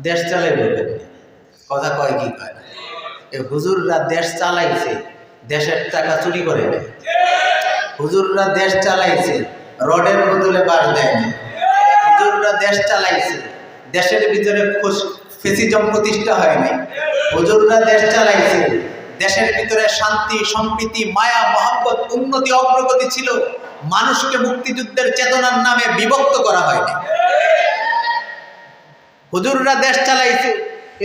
দেশ চালাইবে কথা কয় কি কয় না। এই হুজুররা দেশ চালাইছে, দেশের টাকা চুরি করে নেয়। হুজুররা দেশ চালাইছে, রডের বদলে বাস দেয় না। হুজুররা দেশ চালাইছে, দেশের ভিতরে ফেসিজম প্রতিষ্ঠা হয়নি। হুজুররা দেশ চালাইছে, দেশের ভিতরে শান্তি, সম্প্রীতি, মায়া, মহব্বত, উন্নতি, অগ্রগতি ছিল। মানুষকে মুক্তিযুদ্ধের চেতনার নামে বিভক্ত করা হয়নি। হুজুররা দেশ চালাইছে,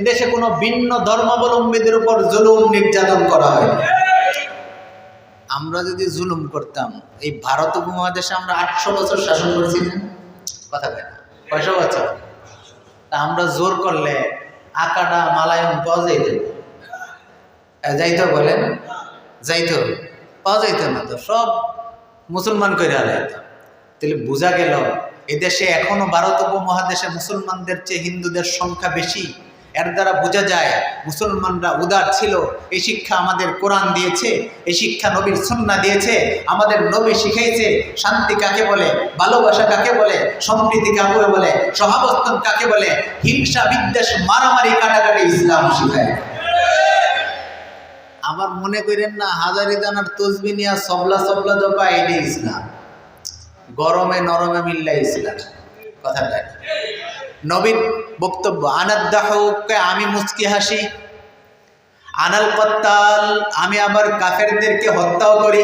এদেশে কোনো ভিন্ন ধর্মাবলম্বীদের উপর জুলুম নির্যাতন করা হয়নি। আমরা যদি জুলুম করতাম, এই ভারত উপমহাদেশে আমরা 800 বছর শাসন করেছি না? কথা কয় না, কয়শো বছর? তা আমরা জোর করলে আকাডা মালায়ম পাওয়া যাইত, যাইতো বলেন, যাইতো, পাওয়া যাইতো না তো, সব মুসলমান করে হারাইতাম। তাহলে বোঝা গেল এদেশে এখনো ভারত উপমহাদেশে মুসলমানদের চেয়ে হিন্দুদের সংখ্যা বেশি। এর দ্বারা বোঝা যায় মুসলমানরা উদার ছিল। এই শিক্ষা আমাদের কোরআন দিয়েছে, এই শিক্ষা নবীর সুন্নাহ দিয়েছে। আমাদের নবী শিখাইছে শান্তি কাকে বলে, ভালোবাসা কাকে বলে, সম্প্রীতি কাকে বলে, সহাবস্থান কাকে বলে, হিংসা, বিদ্বেষ, মারামারি, কাটাকাটি ইসলাম শিখায়। আবার মনে করেন না হাজারি দানার তসবি নিয়া সবলা সবলা জপা এটাই ইসলাম। গরমে নরমে মিল্লা ইসলাম। কথাটা নবীর বক্তব্য, আনাদ্দাহুকে আমি মুচকি হাসি, আনাল কত্তাল আমি আবার কাফেরদেরকে হত্যাও করি।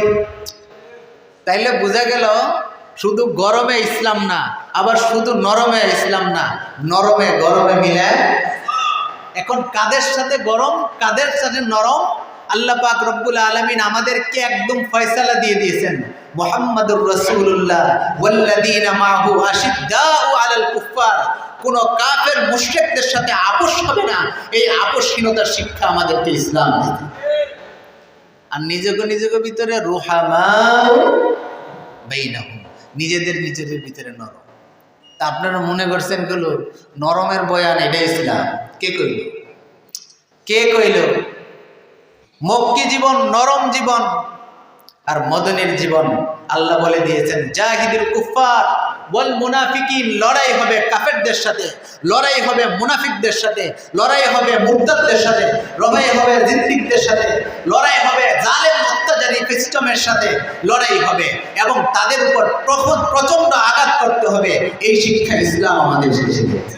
তাইলে বোঝা গেল শুধু গরমে ইসলাম না, আবার শুধু নরমে ইসলাম না, নরমে গরমে মিলে। এখন কাদের সাথে গরম, কাদের সাথে নরম, আল্লাহ পাক রব্বুল আলামিন আমাদেরকে একদম ফয়সালা দিয়ে দিয়েছেন। মুহাম্মাদুর রাসূলুল্লাহ ওয়াল্লাযীনা মাহু আশিদ্দাউ আলাল কুফফার, কোন কাফের মুশরিকদের সাথে আপোষ হবে না। এই আপোষহীনতার শিক্ষা আমাদেরকে ইসলাম দিয়েছে। আর নিজেকে ভিতরে রুহামাউ বাইনাহুম, নিজেদের ভিতরে নরম। তা আপনারা মনে করছেন গেল নরমের বয়ান এটা ইসলাম? কে কইল? কে কইল? মক্কি জীবন নরম জীবন, আর মদনীর জীবন আল্লাহ বলে দিয়েছেন জাহিদুল কুফার ওয়াল মুনাফিকিন, লড়াই হবে কাফেরদের সাথে, লড়াই হবে মুনাফিকদের সাথে, লড়াই হবে মুরতাদদের সাথে, লড়াই হবে জিন্দিকদের সাথে, লড়াই হবে জালেম অত্যাচারী সিস্টেমের সাথে, লড়াই হবে এবং তাদের উপর প্রচন্ড আঘাত করতে হবে। এই শিক্ষা ইসলাম আমাদের শিখিয়েছে।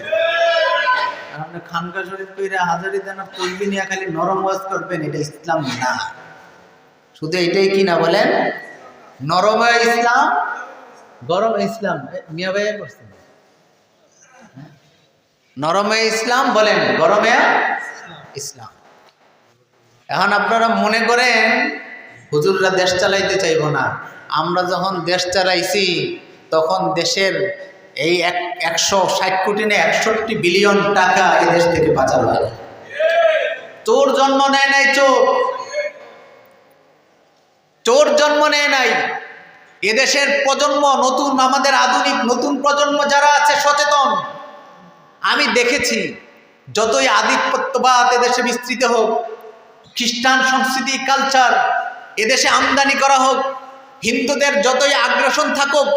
আপনি খানকা শরীফ কইরা হাজারি দানা তসবিহ নিয়ে খালি নরম ওয়াজ করবেন, এটা ইসলাম না। শুধু এটাই কি না বলেন, নরমে ইসলাম, গরমে ইসলাম। মিয়া ভাইয়া করছেন নরমে ইসলাম বলেন, গরমে ইসলাম। এখন আপনারা মনে করেন হুজুররা দেশ চালাইতে চাইব না। আমরা যখন দেশ চালাইছি তখন দেশের এই 160 কোটি না 61 বিলিয়ন টাকা এই দেশ থেকে পাচার হয়। চোর জন্ম নেয় নাই, চোর জন্ম নেয় নাই। এদেশের প্রজন্ম নতুন, আমাদের আধুনিক নতুন প্রজন্ম যারা আছে সচেতন। আমি দেখেছি যতই আধিপত্যবাদ এদেশে বিস্তৃত হোক, খ্রিস্টান সংস্কৃতি কালচার এদেশে আমদানি করা হোক, হিন্দুদের যতই আগ্রাসন থাকুক,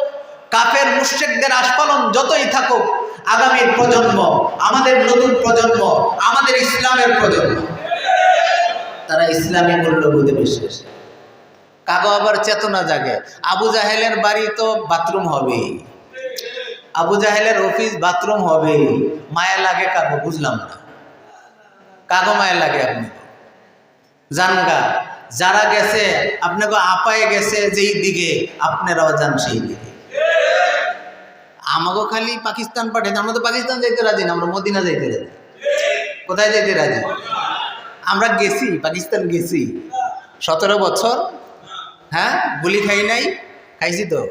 কাফের মুশরিকদের আস্ফালন যতই থাকুক, আগামীর প্রজন্ম, আমাদের নতুন প্রজন্ম, আমাদের ইসলামের প্রজন্ম, তারা ইসলামী মূল্যবোধে বিশ্বাস। কাগো আবার চেতনা জাগে। আবু জাহেলের বাড়ি তো বাথরুম হবে, আবু জাহেলের অফিস বাথরুম হবে, মায়া লাগে কাগো? বুঝলাম না, কাগো মায়া লাগে? আপনি জানগা যারা গেছে আপনাকে আপায়ে গেছে যেই দিকে, আপনারাও যান সেই দিকে। আমাকে খালি পাকিস্তান পাঠিয়ে, আমরা তো পাকিস্তান যাইতে রাজি না, আমরা মদিনা যাইতে রাজি। কোথায় যাইতে রাজি? আমরা গেছি পাকিস্তান, গেছি 17 বছর। হ্যাঁ, গুলি খাই নাই? খাইছি তো।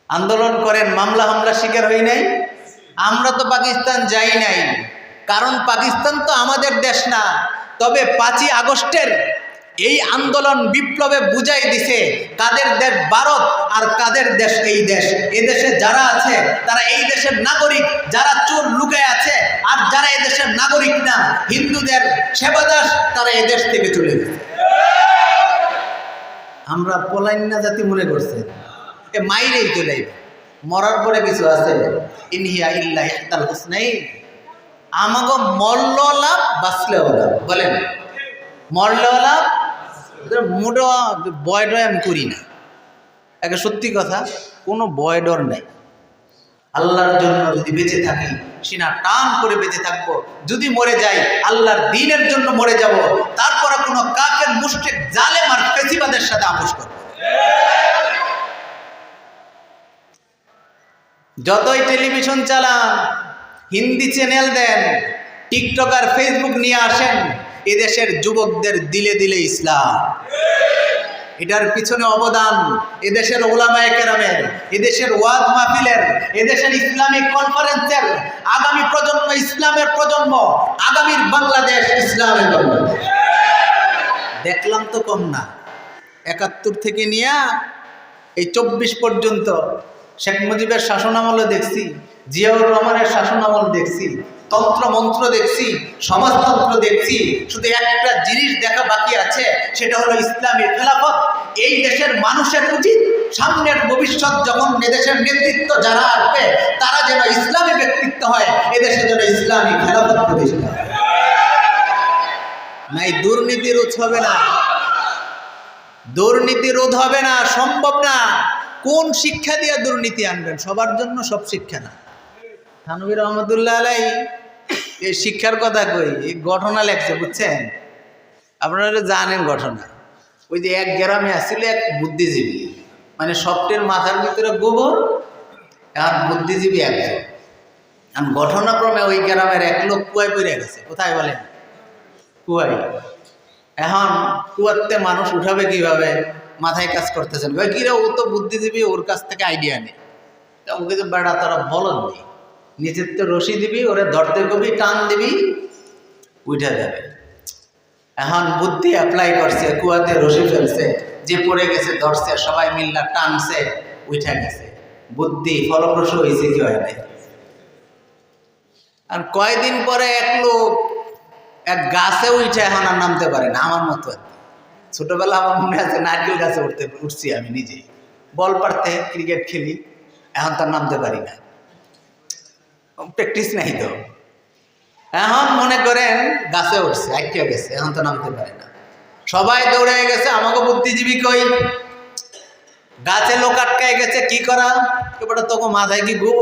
আন্দোলন করেন, মামলা হামলা শিকার হই নাই? আমরা তো পাকিস্তান যাই নাই, কারণ পাকিস্তান তো আমাদের দেশ না। তবে 5ই আগস্টের এই আন্দোলন বিপ্লবে বুঝাই দিছে কাদের দেশ ভারত আর কাদের দেশ এই দেশ। এই দেশে যারা আছে তারা এই দেশের নাগরিক, যারা চোর লুকায় আছে আর যারা এই দেশের নাগরিক না, হিন্দুদের সেবাদাস, তারা এই দেশ থেকে চলে গেছে। আমরা পলাইন্না জাতি মনে করছে, এ মাইরেই চলে, মরার পরে কিছু আছে? ইনহিয়া ইল্লা ইহতাল হুসনাইন, আমাকে মরলেও লাভ বাঁচলেও লাভ। বলেন মরলেও লাভ, মোটো বয় ডয় আমি করি না। একটা সত্যি কথা, কোনো বয় ডর নেই। আল্লাহর জন্য যদি বেঁচে থাকি সিনা টান করে বেঁচে থাকবো। যদি মরে যাই আল্লাহর দ্বীনের জন্য মরে যাব। তারপরে কোনো কাফের মুশরিক জালেম আর ফেসিবাদের সাথে আপোষ করব। যতই টেলিভিশন চালান, হিন্দি চ্যানেল দেন, টিকটক আর ফেসবুক নিয়ে আসেন, এদেশের যুবকদের দিলে দিলে ইসলাম। এটার পিছনে অবদান এদেশের ওলামায়ে কেরামের, এদেশের ওয়াজ মাহফিলের, এদেশের ইসলামিক কনফারেন্সের। আগামী প্রজন্ম ইসলামের প্রজন্ম, আগামীর বাংলাদেশ ইসলামের বাংলাদেশ। দেখলাম তো কম না, ৭১ থেকে নিয়ে এই ২৪ পর্যন্ত শেখ মুজিবের শাসনামলও দেখছি, জিয়াউর রহমানের শাসনামল দেখছি, তন্ত্রমন্ত্র দেখছি, সমাজতন্ত্র দেখছি। শুধু একটা জিনিস দেখা বাকি আছে, সেটা হলো ইসলামী খেলাফত। এই দেশের মানুষের উচিত সামনের ভবিষ্যৎ যখন এদেশের নেতৃত্ব যারা আসবে তারা যেন ইসলামী ব্যক্তিত্ব হয়, এদেশে যেন ইসলামী খেলাফত প্রতিষ্ঠা হয়। নাই দুর্নীতি রোধ হবে না, দুর্নীতি রোধ হবে না, সম্ভব না। কোন শিক্ষা দিয়ে দুর্নীতি আনবেন? সবার জন্য সব শিক্ষা না। থানভী রহমতুল্লাহ আলাই এই শিক্ষার কথা কই, এই ঘটনা লেখছে, বুঝছেন? আপনারা জানেন ঘটনা। ওই যে এক গ্রামে আসছিল এক বুদ্ধিজীবী, মানে সবটির মাথার ভিতরে গোবর, এখন বুদ্ধিজীবী একজন। এখন ঘটনাক্রমে ওই গ্রামের এক লোক কুয়ায় পড়ে গেছে। কোথায় বলেন? কুয়ায়। এখন কুয়াতে মানুষ উঠাবে কিভাবে? মাথায় কাজ করতেছেন, ভাই কিরা ও তো বুদ্ধিজীবী, ওর কাছ থেকে আইডিয়া নেই। ওকে তো বেড়া তারা বলদ নেই, নিচের তো রশি দিবি, ওরে ধরতে কবি, টান দিবি, উঠে যাবে। এখন বুদ্ধি অ্যাপ্লাই করছে, কুয়াতে রশি ফেলছে, যে পড়ে গেছে ধরছে, সবাই মিল্লা টানছে, উঠে গেছে। বুদ্ধি ফলপ্রসূ হয়েছে কি হয় নাই? আর কয়দিন পরে এক লোক এক গাছে উঠে এখন আর নামতে পারে না। আমার মতো ছোটবেলা আমার মনে আছে নারকেল গাছে উঠছি আমি নিজে, বল পারতে, ক্রিকেট খেলি, এখন তার নামতে পারি না, প্র্যাকটিস নাই তো। এখন মনে করেন গাছে উঠছে, আটকে গেছে, এখন তো নামতে পারে না। সবাই দৌড়ে গেছে, আমাকে বুদ্ধিজীবী কই, গাছে লোক আটকায় গেছে, কি করা? এবারে তোকে মাথায় কি গো,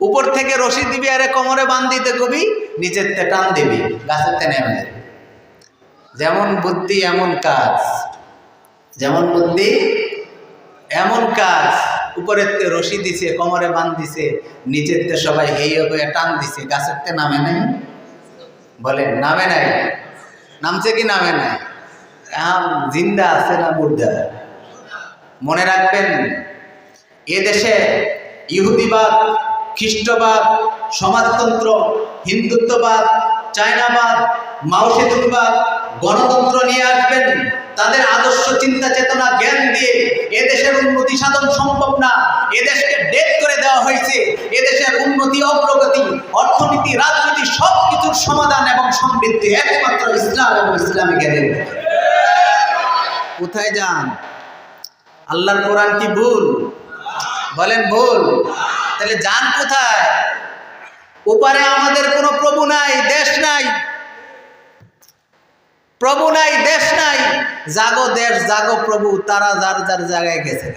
উপর থেকে রশি দিবি, আরে কোমরে বাঁধ দিতে কবি, নিচের তে টান দিবি, গাছের তে নেমে যাবে। যেমন বুদ্ধি এমন কাজ, যেমন বুদ্ধি এমন কাজ। উপরের তে রশি দিছে, কোমরে বাঁধ দিছে, নিচের তে সবাই হেয়ে হয়ে টান দিছে, গাছের তে নামে নাই। বলেন নামে নাই? নামছে কি নামে নাই? এখন জিন্দা আছে না মুর্দা? মনে রাখবেন, এদেশে ইহুদিবাদ, খ্রিস্টবাদ, সমাজতন্ত্র, হিন্দুত্ববাদ, চায়নাবাদ, মাওসেতুবাদ, গণতন্ত্র নিয়ে আসবেন। তাদের আদর্শ চিন্তা চেতনা জ্ঞান দিয়ে এদেশের উন্নতি সাধন সম্ভব না। এদেশকে ডেট করে দেওয়া হয়েছে। এদেশের উন্নতি, অগ্রগতি, অর্থনীতি, রাজনীতি সব কিছুর সমাধান এবং সমৃদ্ধি একমাত্র ইসলাম এবং ইসলামী জ্ঞানের। কোথায় যান? আল্লাহর কোরআন কি ভুল? বলেন ভুল? তাহলে যান কোথায়? ওপারে আমাদের কোনো প্রভু নাই, দেশ নাই, প্রভু নাই, দেশ নাই। জাগো দেশ, জাগো প্রভু, তারা যার যার জায়গায় গেছে।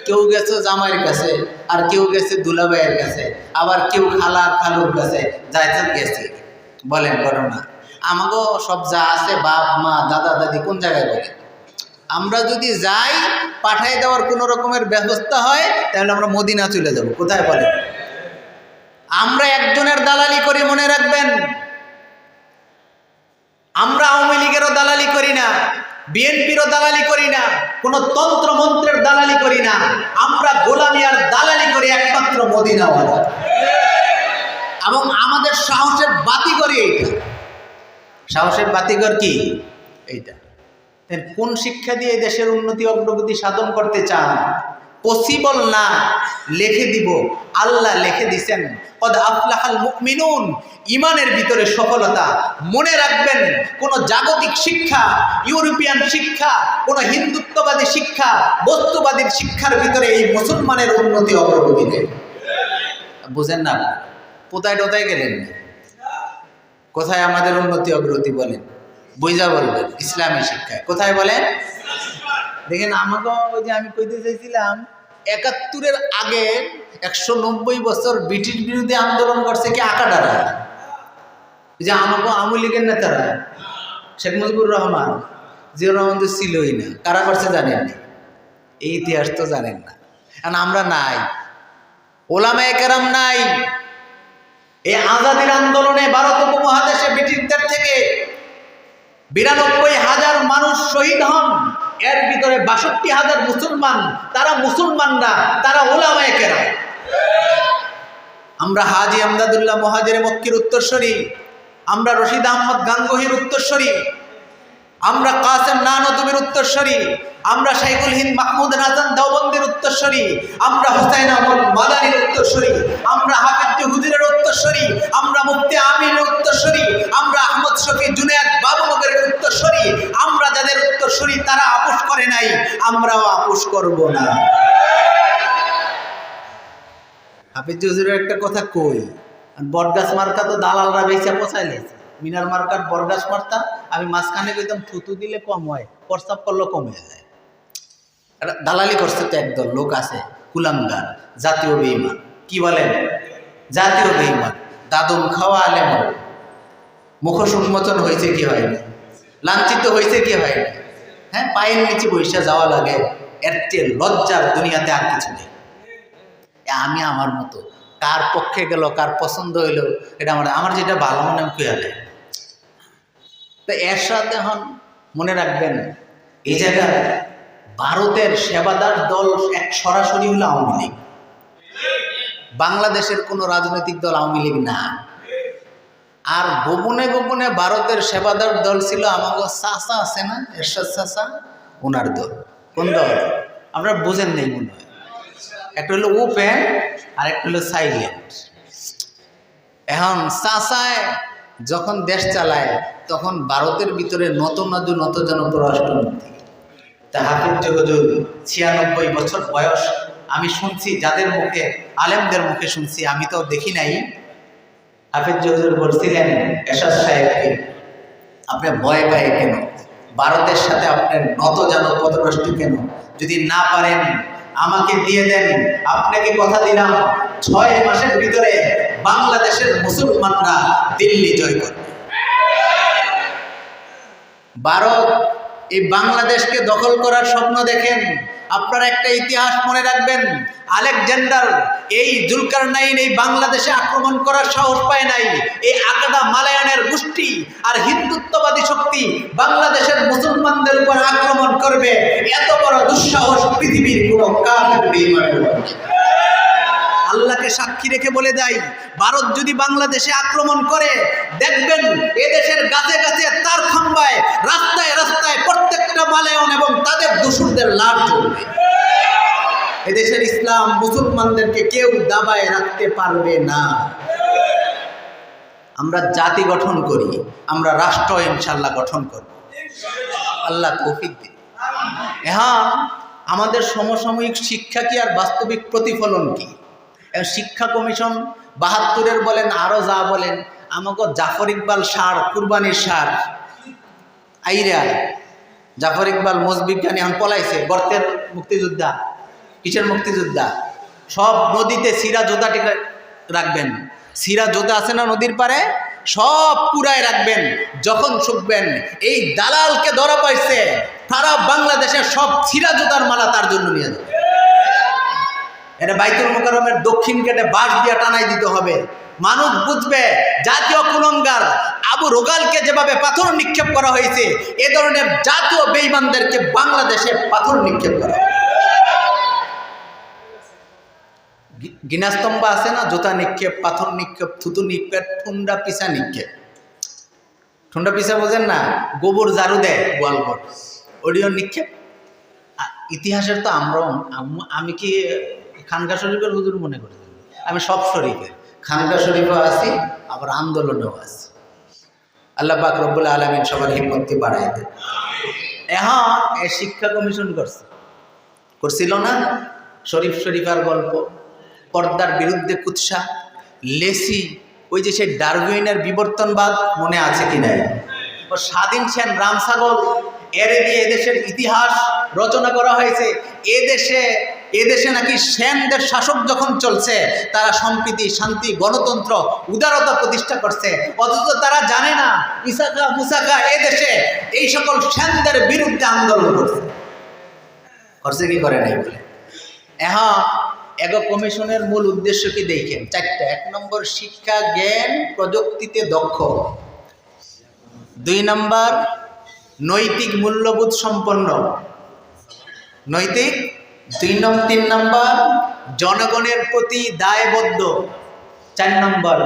কেউ গেছে জামাইয়ের কাছে, আর কেউ গেছে দুলাভাইয়ের কাছে, আবার কেউ খালা খালুর কাছে যাইতে গেছে। বলেন ঘটনা। আমাকেও সব যা আছে, বাপ মা দাদা দাদি কোন জায়গায় বলে? আমরা যদি যাই, পাঠাই দেওয়ার কোনো রকমের ব্যবস্থা হয়, তাহলে আমরা মদিনা চলে যাব। কোথায় বলে? আমরা একজনের দালালি করি, মনে রাখবেন। আমরা আওয়ামী লীগেরও দালালি করি না, বিএনপিরও দালালি করি না, কোনো তন্ত্র মন্ত্রের দালালি করি না। আমরা গোলামি আর দালালি করি একমাত্র মদিনাওয়ালা। এবং আমাদের সাহসের বাতিঘর এইটা। সাহসের বাতিঘর কি? এইটা। কোন শিক্ষা দিয়ে দেশের উন্নতি অগ্রগতি সাধন করতে চান? পসিবল না, লিখে দিব। আল্লাহ লিখে দিছেন, কদ আফলাহাল মুমিনুন, ইমানের ভিতরে সফলতা। মনে রাখবেন, কোন জাগতিক শিক্ষা, ইউরোপিয়ান শিক্ষা, কোন হিন্দুত্ববাদী শিক্ষা, বস্তুবাদীর শিক্ষার ভিতরে এই মুসলমানের উন্নতি অগ্রগতি নেই। বুঝেন না? কোথায় টোথায় গেলেন? কোথায় আমাদের উন্নতি অগ্রগতি বলেন, বুঝা বলবেন। ইসলামী শিক্ষায় কোথায় বলেন? দেখেন আমাকে ওই যে আমি কইতে চাইছিলাম ৭১-এর আগে ১৯০ বছর ব্রিটিশ বিরোধী আন্দোলন করছে কি আকাডারা, যে আমাকে আওয়ামী লীগের নেতারা, শেখ মুজিবুর রহমান, জিয়াউর রহমান তো ছিলই না, কারা করছে জানেন না, এই ইতিহাস তো জানেন না। কারণ আমরা নাই, ওলামায়ে কেরাম নাই। এই আজাদির আন্দোলনে ভারত উপমহাদেশে ব্রিটিশদের থেকে ৯২,০০০ মানুষ শহীদ হন, এর ভিতরে ৬২,০০০ মুসলমান। তারা মুসলমানরা, তারা ওলামায়ে কেরাম। আমরা হাজী আমদাদুল্লাহ মুহাজিরে মক্কির উত্তরসূরি, আমরা রশিদ আহমদ গাঙ্গুহির উত্তরসূরি, আমরা কাসেম নানতুবির উত্তরসূরি, আমরা শাইখুল হিন্দ মাহমুদ হাসান দেওবন্দির উত্তরসূরি, আমরা হুসাইন আহমদ মাদানির উত্তরসূরি, আমরা হাফিজ হুজুরের উত্তরসূরি, আমরা মুফতি আমিনের উত্তরসূরি, আমরা আহমদ শফি জুনায়েদ বাবু নগরের উত্তরসূরি। আমরা যাদের উত্তরসূরি তারা আপোষ করে নাই, আমরাও আপোষ করব না। হাফিজ হুজুরের একটা কথা কই, বটগাছ মার্কা তো দালালরা বেচা পচাইলেছে। মিনার মার্কার বটগাছ মারতা, আমি মাঝখানে কইতাম থুতু দিলে কম হয়, প্রস্তাব করলেও কমে যায়। দালালি করছে তো একদল লোক আছে, কুলাঙ্গার, জাতীয় বেঈমান। কি বলেন? জাতীয় বেঈমান। দাদন খাওয়া আলেম, মুখোশ উন্মোচন হয়েছে কি হয়নি, লাঞ্ছিত হয়েছে কি হয়নি? হ্যাঁ, পায়ের নিচে বৈশা যাওয়া লাগে, এর চেয়ে লজ্জার দুনিয়াতে আর কিছু নেই। আমি আমার মতো কার পক্ষে গেল, কার পছন্দ হইল, এটা আমার যেটা ভালো মনে আমি কুয়ালে। তো এর সাথে এখন মনে রাখবেন, এই জায়গায় ভারতের সেবাদার দল এক সরাসরি হলো আওয়ামী লীগ। বাংলাদেশের কোনো রাজনৈতিক দল আওয়ামী লীগ না। আর গোপনে গোপনে ভারতের সেবাদার দল ছিল আমাকে চাচা আছে না, এরশাদ চাচা, ওনার দল। কোন দল? আপনারা বুঝেন নেই মনে হয়। একটা হলো ওপেন আর একটা হলো সাইলেন্ট। এখন চাচায় যখন দেশ চালায় তখন ভারতের ভিতরে নতুন পররাষ্ট্রমন্ত্রী। তা হাফিজ হুজুর ৯৬ বছর বয়স। আমি শুনছি যাদের মুখে, আলেমদের মুখে শুনছি, আমি তো দেখি নাই। হাফিজ হুজুর বলছিলেন এরশাদ সাহেবকে, আপনি ভয় পায় কেন? ভারতের সাথে আপনার পররাষ্ট্র কেন? যদি না পারেন আমাকে দিয়ে দেন, আপনাকে কথা দিলাম ৬ মাসের ভিতরে বাংলাদেশের মুসলমানরা দিল্লি জয় করবে। ভারত এই বাংলাদেশকে দখল করার স্বপ্ন দেখেন। আপনারা একটা ইতিহাস মনে রাখবেন, আলেকজান্ডার এই জুলকারনাইন এই বাংলাদেশে আক্রমণ করার সাহস পায় নাই। এই আকাদা মালায়ানের গোষ্ঠী আর হিন্দুত্ববাদী শক্তি বাংলাদেশের মুসলমানদের উপর আক্রমণ করবে, এত বড় দুঃসাহস পৃথিবীর কোনো কাফের বেঈমান। আল্লাহকে সাক্ষী রেখে বলে দেয়, ভারত যদি বাংলাদেশে আক্রমণ করে, দেখবেন এদেশের গাছে গাছে, তার খাম্বায়, রাস্তায় রাস্তায় প্রত্যেকটা মালায়ন এবং তাদের দোসরদের লাশ জ্বলবে। এদেশের ইসলাম মুসলমানদেরকে কেউ দাবায় রাখতে পারবে না। আমরা জাতি গঠন করি, আমরা রাষ্ট্র ইনশাআল্লাহ গঠন করব, আল্লাহ তৌফিক দিন। এখন আমাদের সমসাময়িক শিক্ষা কি আর বাস্তবিক প্রতিফলন কি? শিক্ষা কমিশন ৭২-এর বলেন, আরও যা বলেন, আমাকে জাফর ইকবাল সার, কুরবানির সার আইরা, জাফর ইকবাল মোজবিজ্ঞানী এখন পলাইছে, গর্তের মুক্তিযোদ্ধা। কিসের মুক্তিযোদ্ধা? সব নদীতে সিরা জোদা টিকে রাখবেন, সিরা জোদা আছে না নদীর পারে, সব পুরায় রাখবেন। যখন শুকবেন, এই দালালকে ধরা পাইছে, সারা বাংলাদেশের সব সিরা জোদার মালা তার জন্য নিয়ে যাবে। এটা বাইতুল মুকাররমের দক্ষিণ গেটে বাঁশ দিয়ে টানাই দিতে হবে। মানুষ বুঝবে জাতীয় কুলঙ্গার আবু রোগালকে যেভাবে পাথর নিক্ষেপ করা হয়েছে, এ ধরনের জাতীয় বেঈমানদেরকে বাংলাদেশে পাথর নিক্ষেপ করা। গিনাস্তম্ভ আছে না, জুতা নিক্ষেপ, পাথর নিক্ষেপ, থুতু নিক্ষেপ, ঠুন্ডা পিসা নিক্ষেপ। ঠুন্ডা পিসা বোঝেন না, গোবর ঝাড়ু দেয় গোয়ালঘর, ওডিও নিক্ষেপ। ইতিহাসের তো আমরাও, আমি কি খানকা শরীফের হুজুর মনে করি? আমি সব শরীফের, খানকা শরীফও আছি, আবার আন্দোলনেও আছি। আল্লাহ পাক রব্বুল আলামিন সবার হিম্মতকে বাড়াই দেন। এখন এ শিক্ষা কমিশন করছিল না, শরীফার গল্প, পর্দার বিরুদ্ধে কুৎসা, লেসি, ওই যে সেই ডারউইনের বিবর্তনবাদ মনে আছে কি নাই? ও স্বাধীন সেন রামসাগর এরে দিয়ে এদেশের ইতিহাস রচনা করা হয়েছে। এদেশে নাকি সেনদের শাসক যখন চলছে তারা সম্প্রীতি, শান্তি, গণতন্ত্র, উদারতা প্রতিষ্ঠা করছে, অথচ তারা জানে না ইসাকা মুসাকা এদেশে এই সকল সেনদের বিরুদ্ধে আন্দোলন করছে কি করে নাই বলে। হ্যাঁ, এগো কমিশনের মূল উদ্দেশ্য কি দেখেন? 4টা। 1 নম্বর শিক্ষা, জ্ঞান, প্রযুক্তিতে দক্ষ। 2 নম্বর নৈতিক মূল্যবোধ সম্পন্ন, নৈতিক। 3 নম্বর জনগণের প্রতি দায়বদ্ধ। 4 নম্বর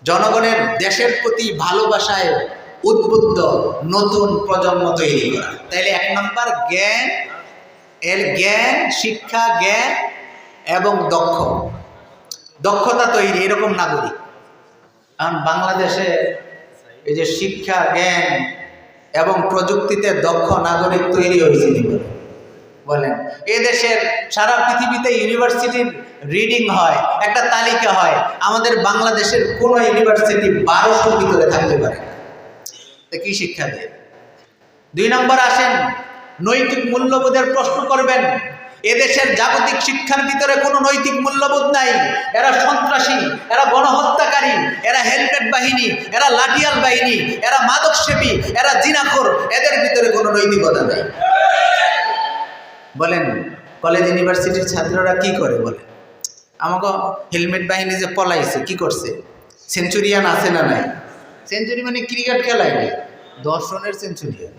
জনগণের দেশের প্রতি ভালোবাসায় উদ্বুদ্ধ নতুন প্রজন্ম তৈরি করা। তাইলে 1 নম্বর জ্ঞান, জ্ঞান, শিক্ষা, জ্ঞান এবং দক্ষতা তৈরি, এরকম নাগরিক। কারণ বাংলাদেশে এই যে শিক্ষা, জ্ঞান এবং প্রযুক্তিতে দক্ষ নাগরিক তৈরি হয়েছে বলেন। এদেশের সারা পৃথিবীতে ইউনিভার্সিটির রিডিং হয়, একটা তালিকা হয়, আমাদের বাংলাদেশের কোন ইউনিভার্সিটি 1200 ভিতরে থাকতে পারে না। কি শিক্ষা দেয়? 2 নম্বর আসেন নৈতিক মূল্যবোধের প্রশ্ন করবেন। এদেশের জাগতিক শিক্ষার ভিতরে কোনো নৈতিক মূল্যবোধ নাই। এরা সন্ত্রাসী, এরা গণহত্যাকারী, এরা হেলমেট বাহিনী, এরা লাঠিয়াল বাহিনী, এরা মাদক সেবী, এরা জিনাখোর, এদের ভিতরে কোনো নৈতিকতা নাই। বলেন কলেজ ইউনিভার্সিটির ছাত্ররা কি করে? বলে আমাকে হেলমেট বাহিনী যে পলাইছে কি করছে? সেঞ্চুরিয়ান আছে না নাই? সেঞ্চুরি মানে ক্রিকেট খেলায় নেই, 10 রানের সেঞ্চুরিয়ান।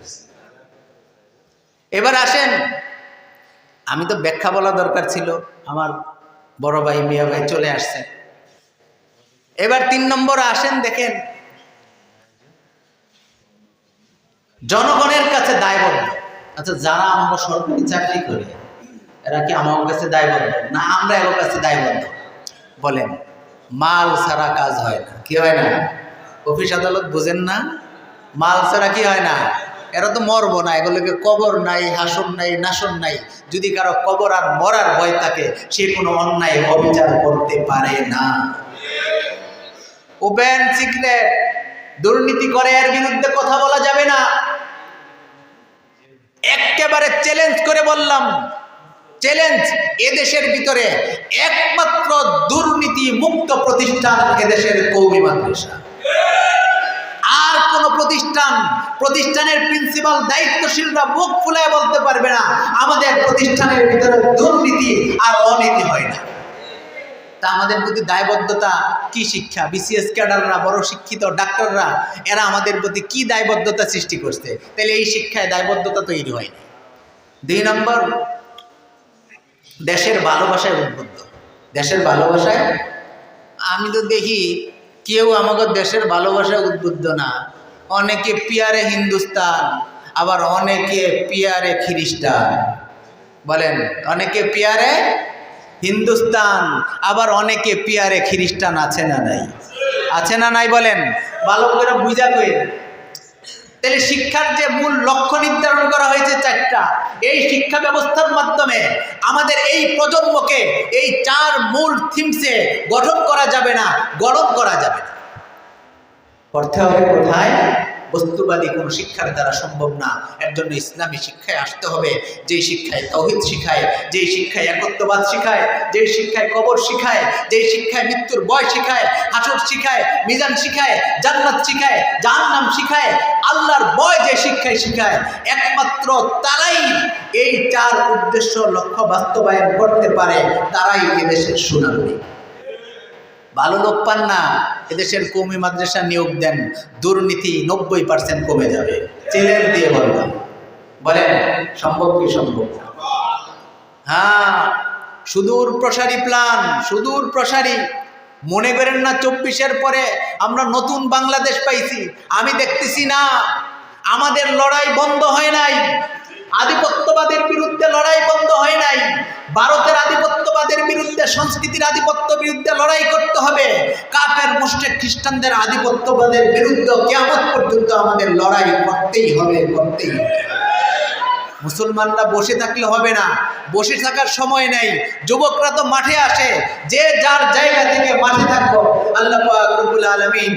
এবার আসেন, আমি তো ব্যাখ্যা বলা দরকার ছিল, আমার বড় ভাই মিয়া ভাই চলে আসছেন। এবার 3 নম্বর আসেন, দেখেন জনগণের কাছে দায়বদ্ধ। আচ্ছা, যারা আমরা সরকারি চাকরি করি এরা কি আমার কাছে দায়বদ্ধ না আমরা এর কাছে দায়বদ্ধ? বলেন মাল ছাড়া কাজ হয় না। কি হয় না? অফিস আদালত বুঝেন না? মাল ছাড়া কি হয় না? এরা তো মরবো না, এগুলোকে কবর নাই, হাসন নাই, নাসন নাই। যদি কারো কবর আর মরার ভয় থাকে সে কোনো অন্যায় অবিচার করতে পারে না। ওপেন সিক্রেট দুর্নীতি করে এর বিরুদ্ধে কথা বলা যাবে না। একেবারে চ্যালেঞ্জ করে বললাম, চ্যালেঞ্জ, এদেশের ভিতরে একমাত্র দুর্নীতি মুক্ত প্রতিষ্ঠান এদেশের কওমি মাদ্রাসা। আর কোন প্রতিষ্ঠানের প্রিন্সিপাল দায়িত্বশীলরা মুখ ফুলায় বলতে পারবে না আমাদের প্রতিষ্ঠানের ভিতরে দুর্নীতি আর অনীতি হয় না। তা আমাদের প্রতি দায়বদ্ধতা কি? শিক্ষা, বিসিএস ক্যাডাররা, বড় শিক্ষিত ডাক্তাররা, এরা আমাদের প্রতি কি দায়বদ্ধতা সৃষ্টি করছে? তাহলে এই শিক্ষায় দায়বদ্ধতা তৈরি হয়নি। 2 নম্বর দেশের ভালোবাসায় উদ্বুদ্ধ। দেশের ভালোবাসায় আমি তো দেখি কেউ আমাকে দেশের ভালোবাসায় উদ্বুদ্ধ না। অনেকে পিয়ারে হিন্দুস্তান, আবার অনেকে পিয়ারে খ্রিস্টান। বলেন অনেকে পিয়ারে হিন্দুস্তান, আবার অনেকে পিয়ারে খ্রিস্টান। আছে না নাই? আছে না নাই? বলেন ভালো করে বুঝা কই। তাহলে শিক্ষার যে মূল লক্ষ্য নির্ধারণ করা হয়েছে 4টা, এই শিক্ষা ব্যবস্থার মাধ্যমে আমাদের এই প্রজন্মকে এই 4 মূল থিমসে গঠন করা যাবে না, গড়ন করা যাবে না। করতে হবে কোথায়? বস্তুবাদী কোনো শিক্ষার দ্বারা সম্ভব না। এর জন্য ইসলামী শিক্ষায় আসতে হবে, যেই শিক্ষায় তাওহীদ শিখায়, যেই শিক্ষায় একত্ববাদ শিখায়, যেই শিক্ষায় কবর শিখায়, যেই শিক্ষায় মৃত্যুর ভয় শিখায়, হাসর শিখায়, মিজান শিখায়, জান্নাত শিখায়, জাহান্নাম শিখায়, আল্লাহর ভয় যে শিক্ষায় শিখায়, একমাত্র তারাই এই 4 উদ্দেশ্য লক্ষ্য বাস্তবায়ন করতে পারে। তারাই এদেশের সুনাগরিক। ভালো লোক পান না, এদেশের কওমি মাদ্রাসা নিয়োগ দেন, দুর্নীতি 90% কমে যাবে। চ্যালেঞ্জ দিয়ে বলবেন। বলেন সম্ভব কি সম্ভব? হ্যাঁ, সুদূর প্রসারী প্ল্যান, সুদূর প্রসারী। মনে করেন না 24-এর পরে আমরা নতুন বাংলাদেশ পাইছি। আমি দেখতেছি না আমাদের লড়াই বন্ধ হয় নাই। আধিপত্যবাদের বিরুদ্ধে লড়াই বন্ধ হয় নাই। ভারতের আধিপত্যবাদের বিরুদ্ধে, সংস্কৃতির আধিপত্য বিরুদ্ধে লড়াই করতে হবে। কাফের মুশরিক খ্রিস্টানদের আধিপত্যবাদের বিরুদ্ধে কিয়ামত পর্যন্ত আমাদের লড়াই করতেই হবে, করতেই হবে। মুসলমানরা বসে থাকলে হবে না, বসে থাকার সময় নেই। যুবকরা তো মাঠে আসে, যে যার জায়গা থেকে মাঠে থাকবো। আল্লাহ পাক রব্বুল আলামিন